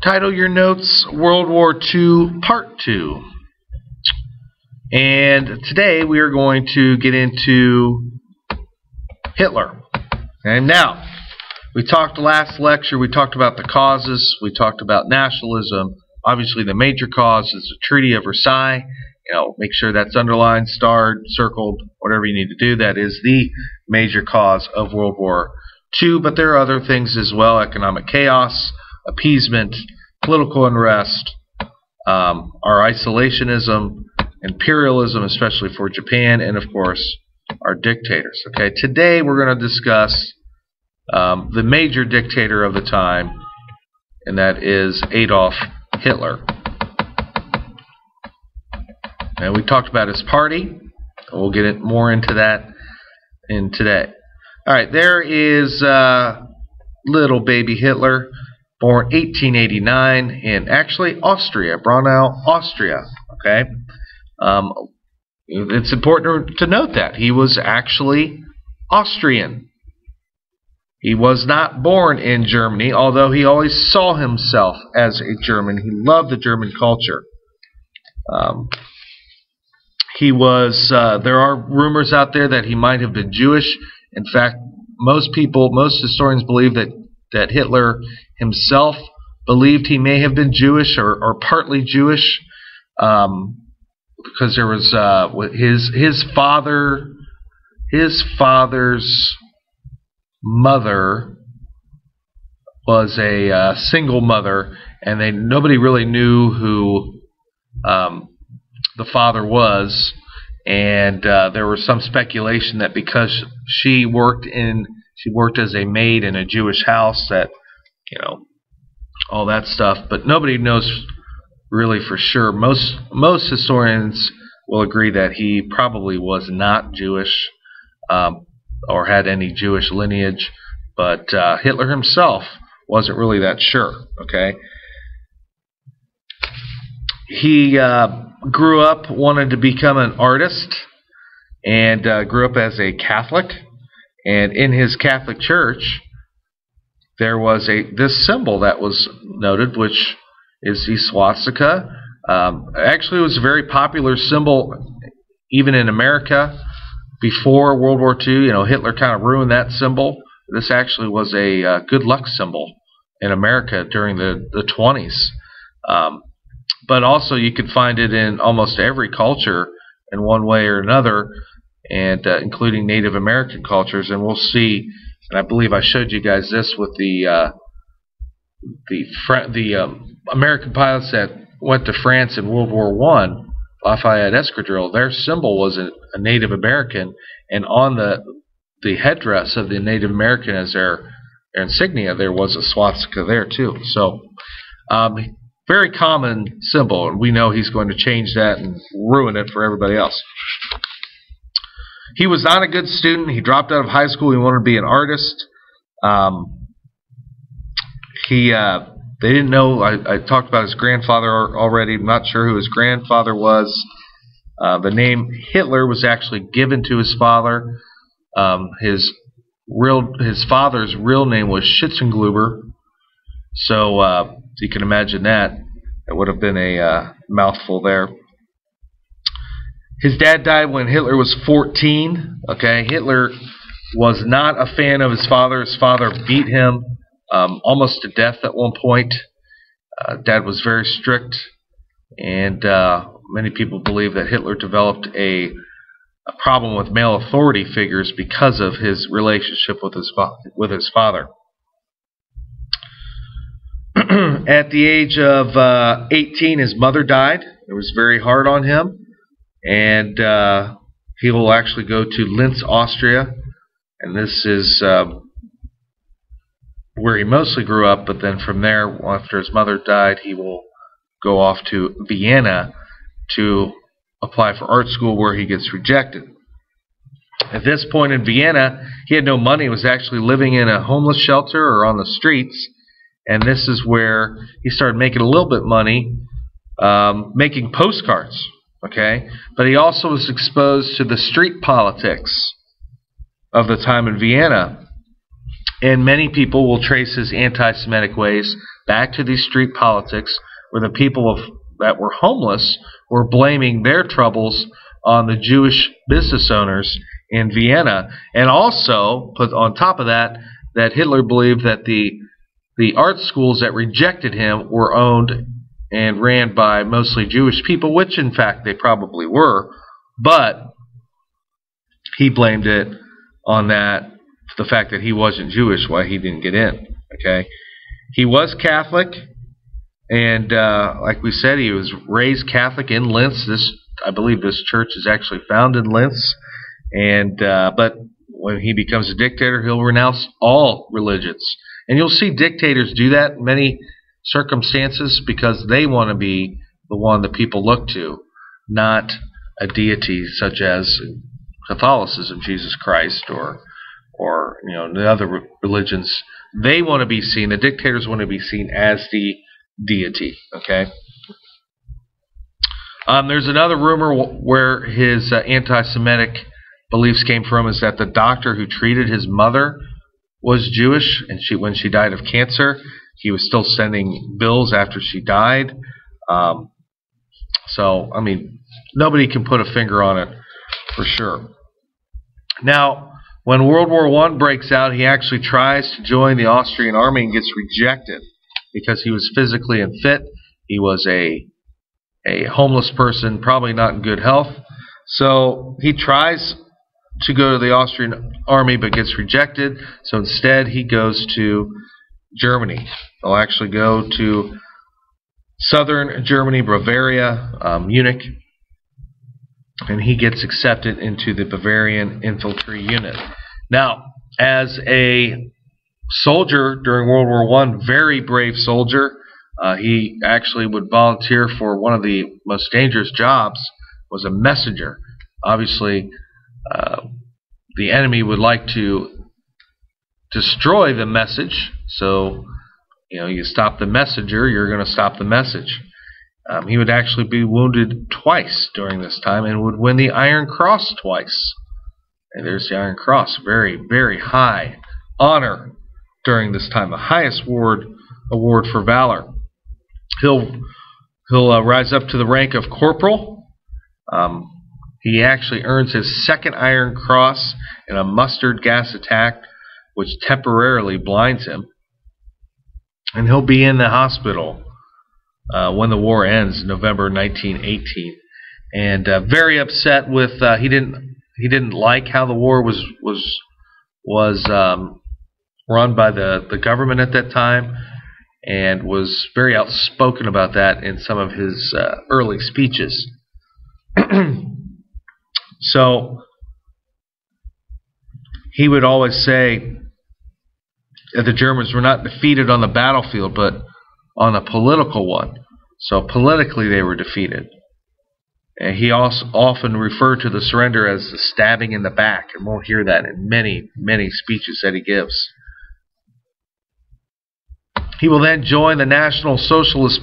Title your notes, World War II Part II. And today we are going to get into Hitler. And now, we talked last lecture, we talked about the causes, we talked about nationalism. Obviously the major cause is the Treaty of Versailles. Make sure that's underlined, starred, circled, whatever you need to do. That is the major cause of World War II. But there are other things as well: economic chaos, appeasement, political unrest, our isolationism, imperialism, especially for Japan, and of course our dictators. Okay, today we're going to discuss the major dictator of the time, and that is Adolf Hitler. And we talked about his party. We'll get more into that in today. All right, there is little baby Hitler, born 1889 in actually Austria, Braunau, Austria. Okay, it's important to note that he was actually Austrian. He was not born in Germany, although he always saw himself as a German. He loved the German culture. He was. There are rumors out there that he might have been Jewish. In fact, most historians believe that Hitler himself believed he may have been Jewish or partly Jewish, because there was his father's mother was a single mother, and nobody really knew who the father was, and there was some speculation that because she worked as a maid in a Jewish house, that all that stuff, but nobody knows really for sure. Most historians will agree that he probably was not Jewish or had any Jewish lineage, but Hitler himself wasn't really that sure. Okay, he grew up, wanted to become an artist, and grew up as a Catholic. And in his Catholic church, there was this symbol that was noted, which is the swastika. Actually, it was a very popular symbol even in America before World War II. Hitler kind of ruined that symbol. This actually was a good luck symbol in America during the 20s. But also you could find it in almost every culture in one way or another, and including Native American cultures. And we'll see, and I believe I showed you guys this with the American pilots that went to France in World War I, Lafayette Escadrille. Their symbol was a Native American, and on the headdress of the Native American as their insignia, there was a swastika there too. So very common symbol, and we know he's going to change that and ruin it for everybody else. He was not a good student. He dropped out of high school. He wanted to be an artist. They didn't know. I talked about his grandfather already. I'm not sure who his grandfather was. The name Hitler was actually given to his father. His father's real name was Schitzengluber. So you can imagine that. It would have been a mouthful there. His dad died when Hitler was 14. Okay, Hitler was not a fan of his father. His father beat him almost to death at one point. Dad was very strict, and many people believe that Hitler developed a problem with male authority figures because of his relationship with his father. At the age of 18, his mother died. It was very hard on him, and he will actually go to Linz, Austria, and this is where he mostly grew up. But then from there, after his mother died, he will go off to Vienna to apply for art school, where he gets rejected. At this point in Vienna, he had no money. He was actually living in a homeless shelter or on the streets. And this is where he started making a little bit of money, making postcards. Okay, but he also was exposed to the street politics of the time in Vienna. And many people will trace his anti-Semitic ways back to these street politics, where the people that were homeless were blaming their troubles on the Jewish business owners in Vienna. And also, put on top of that, that Hitler believed that the art schools that rejected him were owned and ran by mostly Jewish people, which in fact they probably were, but he blamed it on that, the fact that he wasn't Jewish, why he didn't get in. Okay, he was Catholic, and like we said, he was raised Catholic in Linz. I believe this church is actually found in Linz, and but when he becomes a dictator, he'll renounce all religions. And you'll see dictators do that in many circumstances because they want to be the one that people look to, not a deity such as Catholicism, Jesus Christ, or the other religions. They want to be seen, the dictators want to be seen as the deity. Okay. There's another rumor where his anti-Semitic beliefs came from, is that the doctor who treated his mother was Jewish, and when she died of cancer, he was still sending bills after she died. So, I mean, nobody can put a finger on it for sure. Now, when World War I breaks out, he actually tries to join the Austrian army and gets rejected because he was physically unfit. He was a homeless person, probably not in good health. So he tries to go to the Austrian army but gets rejected. So instead he goes to Germany. He'll actually go to southern Germany, Bavaria, Munich, and he gets accepted into the Bavarian infantry unit. Now, as a soldier during World War I, very brave soldier, he actually would volunteer for one of the most dangerous jobs, was a messenger. Obviously, the enemy would like to destroy the message, so you stop the messenger, you're going to stop the message. He would actually be wounded twice during this time and would win the Iron Cross twice. And there's the Iron Cross, very, very high honor during this time, the highest award for valor. He'll rise up to the rank of corporal. He actually earns his second Iron Cross in a mustard gas attack, which temporarily blinds him. And he'll be in the hospital when the war ends, November 1918. And very upset with he didn't like how the war was run by the government at that time, and was very outspoken about that in some of his early speeches. So he would always say that the Germans were not defeated on the battlefield, but on a political one. So politically they were defeated. And he also often referred to the surrender as the stabbing in the back, and we'll hear that in many, many speeches that he gives. He will then join the National Socialist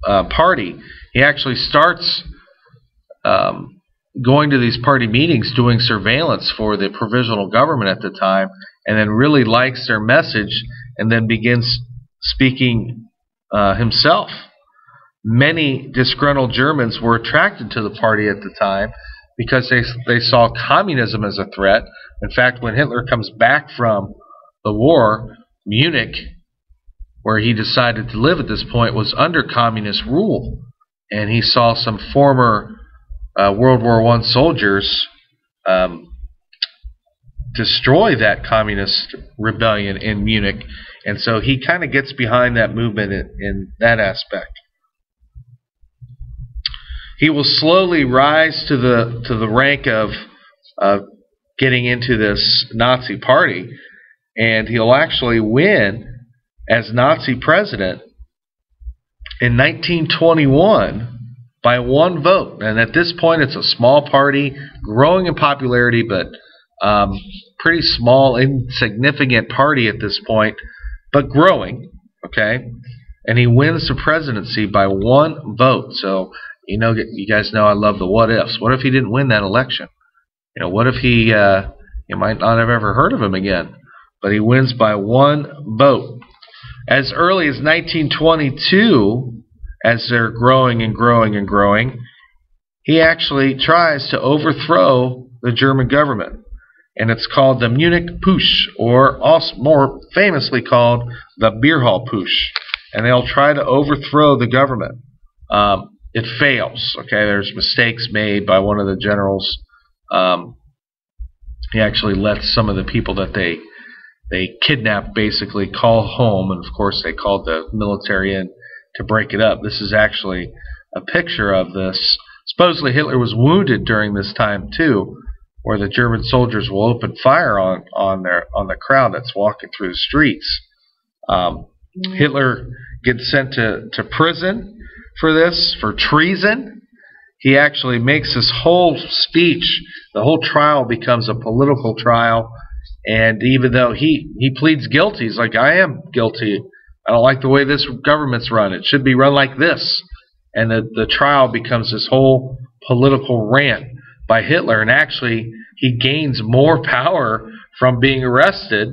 Party. He actually starts going to these party meetings, doing surveillance for the provisional government at the time, and then really likes their message, and then begins speaking himself. Many disgruntled Germans were attracted to the party at the time because they saw communism as a threat. In fact, when Hitler comes back from the war, Munich, where he decided to live at this point, was under communist rule. And he saw some former World War I soldiers destroy that communist rebellion in Munich. And so he kind of gets behind that movement in that aspect. He will slowly rise to the rank of getting into this Nazi party, and he'll actually win as Nazi president in 1921 by one vote. And at this point, it's a small party, growing in popularity, but pretty small, insignificant party at this point, but growing. Okay, and he wins the presidency by one vote. So you guys know I love the what ifs. What if he didn't win that election? What if you might not have ever heard of him again? but he wins by 1 vote. As early as 1922, as they're growing and growing and growing, he actually tries to overthrow the German government. And it's called the Munich Putsch, or also more famously called the Beer Hall Putsch. And they'll try to overthrow the government. It fails. Okay, there's mistakes made by one of the generals. He actually lets some of the people that they kidnapped basically call home, and of course they called the military in to break it up. This is actually a picture of this. Supposedly Hitler was wounded during this time too, where the German soldiers will open fire on the crowd that's walking through the streets. Hitler gets sent to prison for this, for treason. He actually makes this whole speech, the whole trial becomes a political trial, and even though he pleads guilty, he's like, I am guilty. I don't like the way this government's run. It should be run like this. And the trial becomes this whole political rant by Hitler, and actually he gains more power from being arrested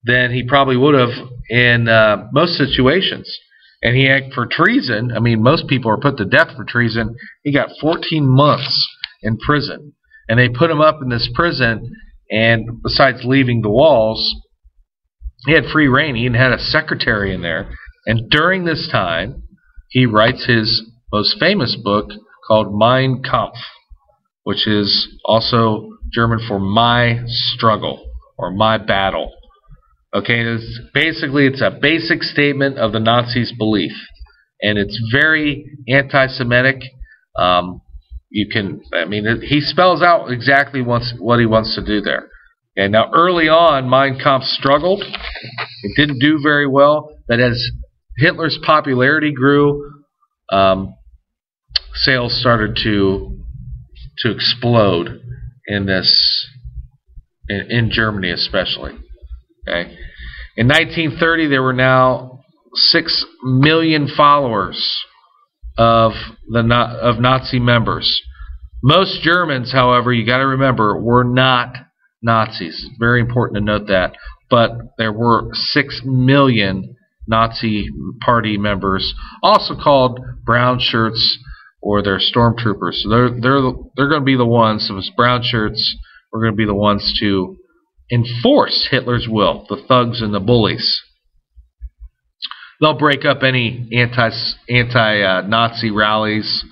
than he probably would have in most situations. And he acted for treason. I mean, most people are put to death for treason. He got 14 months in prison. And they put him up in this prison, and besides leaving the walls, he had free reign. He even had a secretary in there. And during this time, he writes his most famous book called Mein Kampf, which is also German for my struggle or my battle. Okay, it's a basic statement of the Nazis' belief, and it's very anti-Semitic. He spells out exactly what he wants to do there. Okay, now early on, Mein Kampf struggled. It didn't do very well, but as Hitler's popularity grew, sales started to explode in Germany especially. Okay. In 1930, there were now 6 million followers of Nazi members. Most Germans, however, you got to remember, were not Nazis. It's very important to note that. But there were 6 million Nazi party members, also called brown shirts, or they're stormtroopers. So they're going to be the ones. So it's brown shirts. We're going to be the ones to enforce Hitler's will, the thugs and the bullies. They'll break up any anti-Nazi rallies,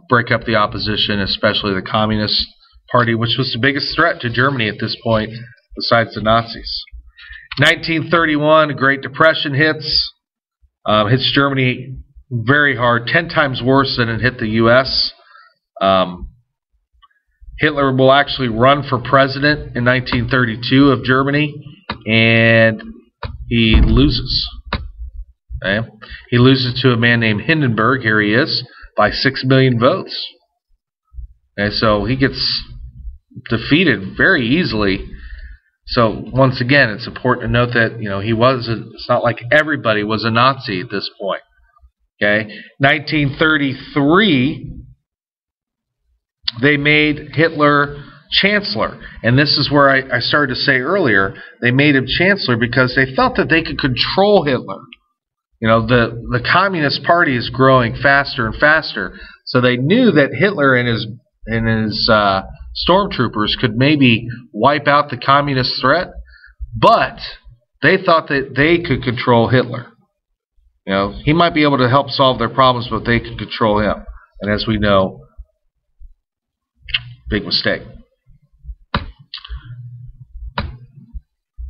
break up the opposition, especially the Communist Party, which was the biggest threat to Germany at this point, besides the Nazis. 1931, the Great Depression hits Germany very hard, 10 times worse than it hit the U.S. Hitler will actually run for president in 1932 of Germany, and he loses. Okay? He loses to a man named Hindenburg, here he is, by 6 million votes. Okay, so he gets defeated very easily. So once again, it's important to note that it's not like everybody was a Nazi at this point. Okay, 1933. They made Hitler Chancellor. And this is where I started to say earlier, they made him Chancellor because they felt that they could control Hitler. The Communist Party is growing faster and faster, so they knew that Hitler and his stormtroopers could maybe wipe out the communist threat, but they thought that they could control Hitler. He might be able to help solve their problems, but they could control him. And as we know, big mistake.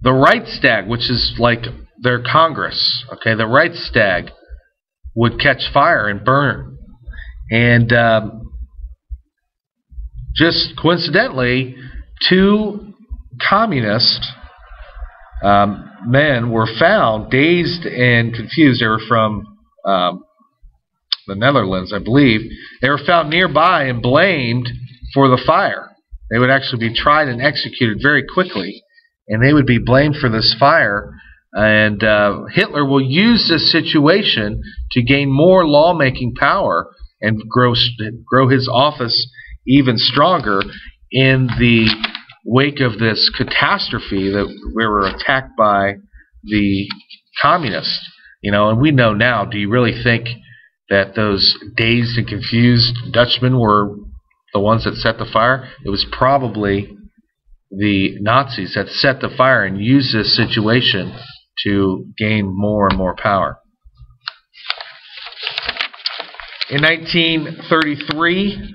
The Reichstag, which is like their Congress, okay, the Reichstag would catch fire and burn. And just coincidentally, 2 communist men were found dazed and confused. They were from the Netherlands, I believe. They were found nearby and blamed for the fire. They would actually be tried and executed very quickly, and they would be blamed for this fire. And Hitler will use this situation to gain more lawmaking power and grow his office even stronger in the wake of this catastrophe that we were attacked by the communists. And we know now, do you really think that those dazed and confused Dutchmen were the ones that set the fire? It was probably the Nazis that set the fire and used this situation to gain more and more power. In 1933,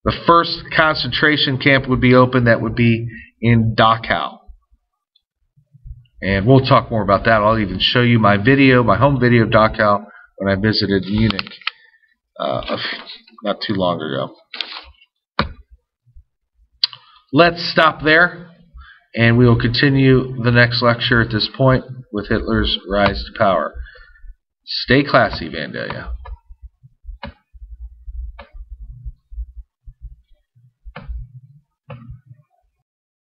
the first concentration camp would be opened. That would be in Dachau. And we'll talk more about that. I'll even show you my video, my home video of Dachau when I visited Munich not too long ago. Let's stop there, and we will continue the next lecture at this point with Hitler's rise to power. Stay classy, Vandalia.